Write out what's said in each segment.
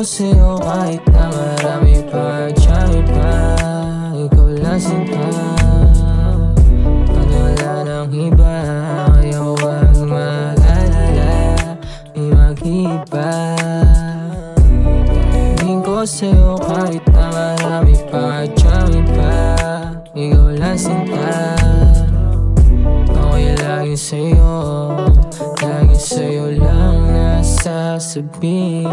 sa'yo kahit na marami pa, tsaka pa. Ikaw lang sinta, wala nang iba. Kaya huwag mag-alala, di mag-iba. Tingin ko sa'yo kahit na marami pa, tsaka pa. Ikaw lang sinta, ako'y laging sa'yo, laging sa'yo lang nasasabi.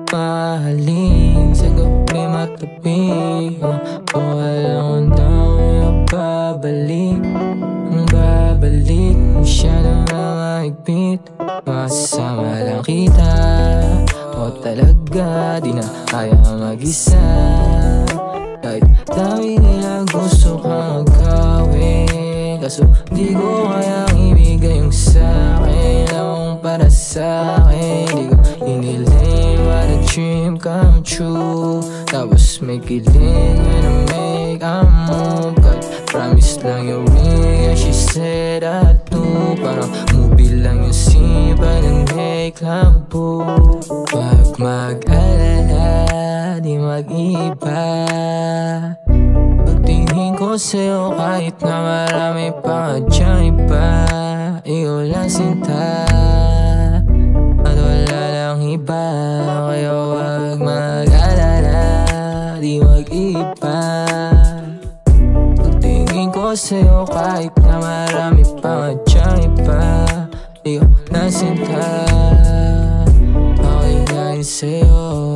Mahalin sa gabi matabi, kung alam ko daw babalik, babalik. Masyadong mahigpit, masama lang kita. O talaga di na kaya mag-isa, kahit dami nila gusto kang gawin. Kaso di ko kayang ibigay yung sa'kin, ang para sa'kin. Di ko iniling what a dream come true. Tapos may kilig when I make a move. Kahit promise lang yung ring, and she said I do. Parang movie lang yung scene, but ang make lang po. Wag mag-alala, di mag-iba. Pagtingin ko sa'yo kahit na marami pa, tsaka iba. Ikaw lang sinta, at wala lang iba. Kaya wag mag-alala, di mag-iba. Pagtingin ko sa'yo kahit na marami pa, tsaka iba. Ikaw lang sinta, ako'y laging sa'yo.